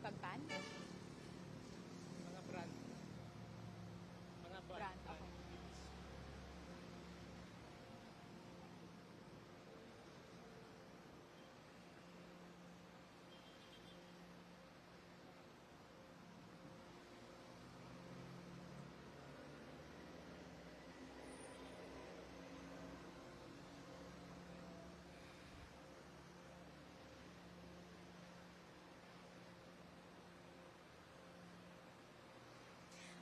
Pagpan? Mga brand. Mga Brand, okay.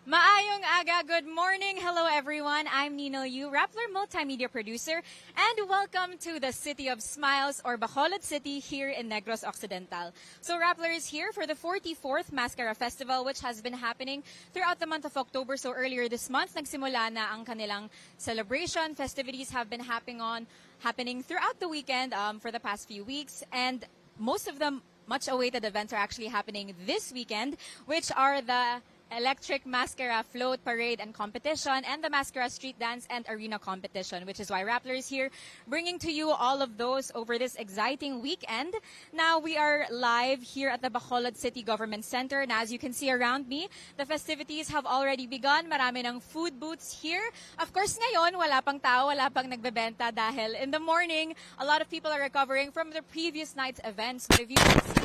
Maayong aga, good morning. Hello everyone, I'm Nina Liu, Rappler multimedia producer, and welcome to the City of Smiles or Bacolod City here in Negros Occidental. So Rappler is here for the 44th MassKara Festival, which has been happening throughout the month of October. So earlier this month, nagsimula na ang kanilang celebration. Festivities have been happening throughout the weekend for the past few weeks, and most of them much awaited events are actually happening this weekend, which are the Elektric MassKara Float, Parade, and Competition, and the MassKara Street Dance and Arena Competition, which is why Rappler is here, bringing to you all of those over this exciting weekend. Now, we are live here at the Bacolod City Government Center, and as you can see around me, the festivities have already begun. Marami ng food booths here. Of course, ngayon, wala pang tao, wala pang nagbebenta dahil in the morning, a lot of people are recovering from the previous night's events. But if you can see,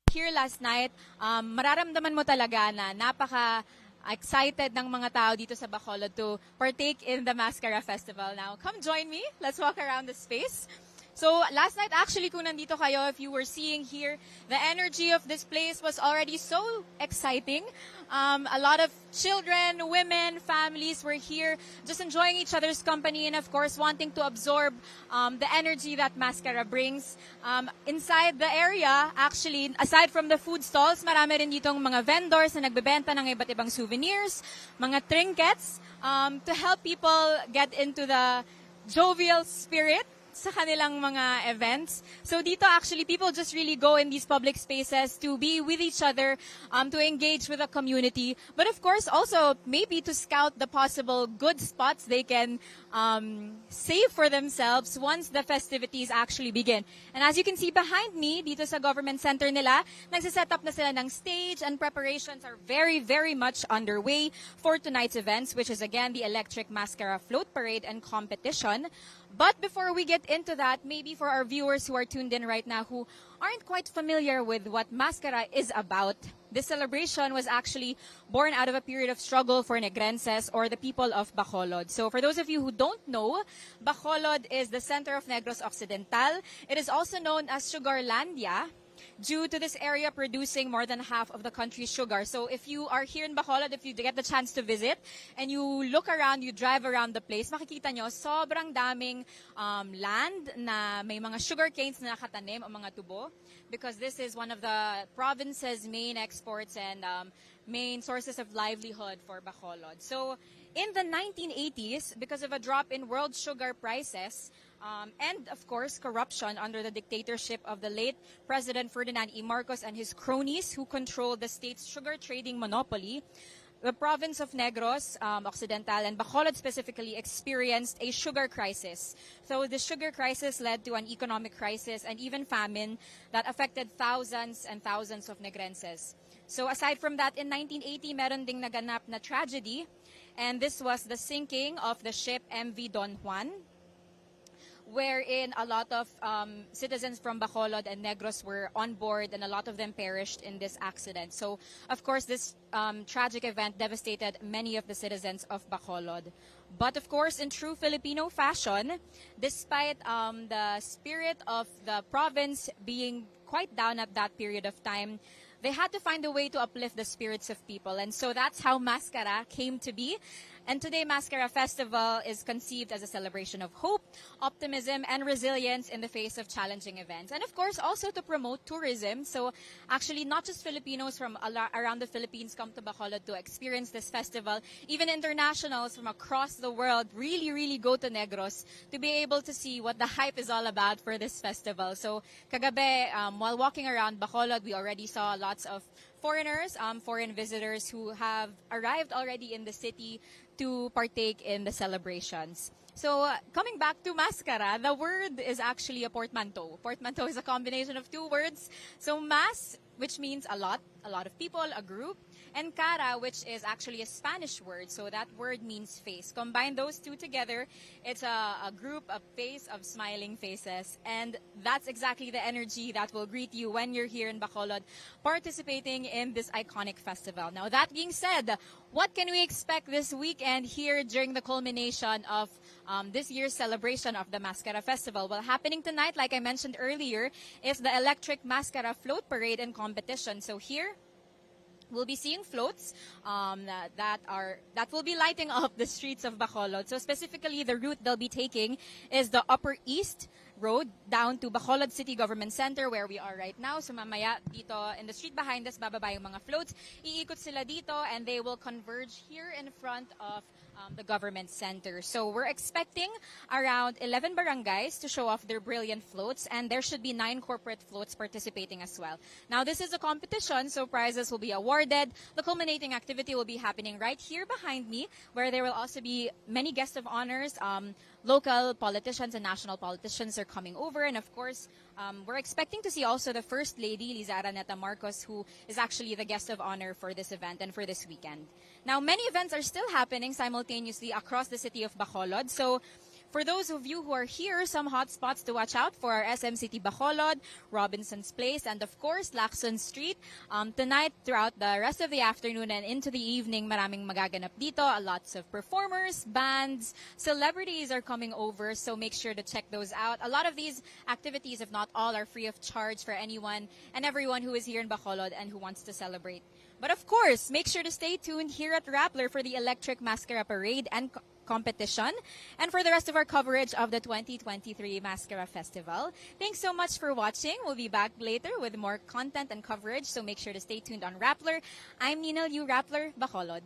here last night, mararamdaman mo talaga na napaka-excited ng mga tao dito sa Bacolod to partake in the MassKara Festival. Now, come join me. Let's walk around the space. So, last night, actually, kung nandito kayo, if you were seeing here, the energy of this place was already so exciting. A lot of children, women, families were here just enjoying each other's company and, of course, wanting to absorb the energy that MassKara brings. Inside the area, actually, aside from the food stalls, marami rin ditong mga vendors na nagbebenta ng iba't ibang souvenirs, mga trinkets, to help people get into the jovial spirit sa kanilang mga events. So dito actually, people just really go in these public spaces to be with each other, to engage with the community. But of course, also maybe to scout the possible good spots they can save for themselves once the festivities actually begin. And as you can see behind me, dito sa government center nila, nagsiset up na sila ng stage and preparations are very, very much underway for tonight's events, which is again the Elektric MassKara Float, Parade, and Competition. But before we get into that, maybe for our viewers who are tuned in right now who aren't quite familiar with what MassKara is about, this celebration was actually born out of a period of struggle for Negrenses or the people of Bacolod. So for those of you who don't know, Bacolod is the center of Negros Occidental. It is also known as Sugarlandia, due to this area producing more than half of the country's sugar. So if you are here in Bacolod, if you get the chance to visit, and you look around, you drive around the place, makikita nyo, sobrang daming land na may mga sugar canes na nakatanim o mga tubo, because this is one of the province's main exports and main sources of livelihood for Bacolod. So in the 1980s, because of a drop in world sugar prices, and of course corruption under the dictatorship of the late President Ferdinand E. Marcos and his cronies who controlled the state's sugar trading monopoly, the province of Negros Occidental and Bacolod specifically experienced a sugar crisis. So the sugar crisis led to an economic crisis and even famine that affected thousands and thousands of Negrenses. So aside from that, in 1980, meron ding naganap na tragedy, and this was the sinking of the ship MV Don Juan, wherein a lot of citizens from Bacolod and Negros were on board, and a lot of them perished in this accident. So, of course, this tragic event devastated many of the citizens of Bacolod. But, of course, in true Filipino fashion, despite the spirit of the province being quite down at that period of time, they had to find a way to uplift the spirits of people. And so that's how MassKara came to be. And today, MassKara Festival is conceived as a celebration of hope, optimism, and resilience in the face of challenging events. And of course, also to promote tourism. So actually, not just Filipinos from around the Philippines come to Bacolod to experience this festival. Even internationals from across the world really, really go to Negros to be able to see what the hype is all about for this festival. So kagabi, while walking around Bacolod, we already saw lots of foreigners, foreign visitors who have arrived already in the city to partake in the celebrations. So coming back to MassKara, the word is actually a portmanteau. Portmanteau is a combination of two words. So mass which means a lot of people, a group, and cara, which is actually a Spanish word, so that word means face. Combine those two together, it's a group, a face of smiling faces, and that's exactly the energy that will greet you when you're here in Bacolod participating in this iconic festival. Now, that being said, what can we expect this weekend here during the culmination of this year's celebration of the MassKara Festival? Well, happening tonight, like I mentioned earlier, is the Elektric MassKara float parade and competition. So here, we'll be seeing floats that will be lighting up the streets of Bacolod. So specifically, the route they'll be taking is the Upper East Road down to Bacolod City Government Center, where we are right now. So mamaya dito in the street behind us, bababa yung mga floats. Iikot sila dito and they will converge here in front of the government center. So we're expecting around 11 barangays to show off their brilliant floats, and there should be 9 corporate floats participating as well. Now, this is a competition, so prizes will be awarded. The culminating activity will be happening right here behind me, where there will also be many guests of honors. Local politicians and national politicians are coming over, and of course, we're expecting to see also the First Lady, Liza Araneta Marcos, who is actually the guest of honor for this event and for this weekend. Now, many events are still happening simultaneously across the city of Bacolod. So, for those of you who are here, some hot spots to watch out for are SM City Bacolod, Robinson's Place, and of course, Lacson Street. Tonight, throughout the rest of the afternoon and into the evening, maraming magaganap dito. Lots of performers, bands, celebrities are coming over, so make sure to check those out. A lot of these activities, if not all, are free of charge for anyone and everyone who is here in Bacolod and who wants to celebrate. But of course, make sure to stay tuned here at Rappler for the Elektric MassKara Parade and competition, and for the rest of our coverage of the 2023 MassKara Festival. Thanks so much for watching. We'll be back later with more content and coverage, so make sure to stay tuned on Rappler. I'm Nina Liu, Rappler, Bacolod.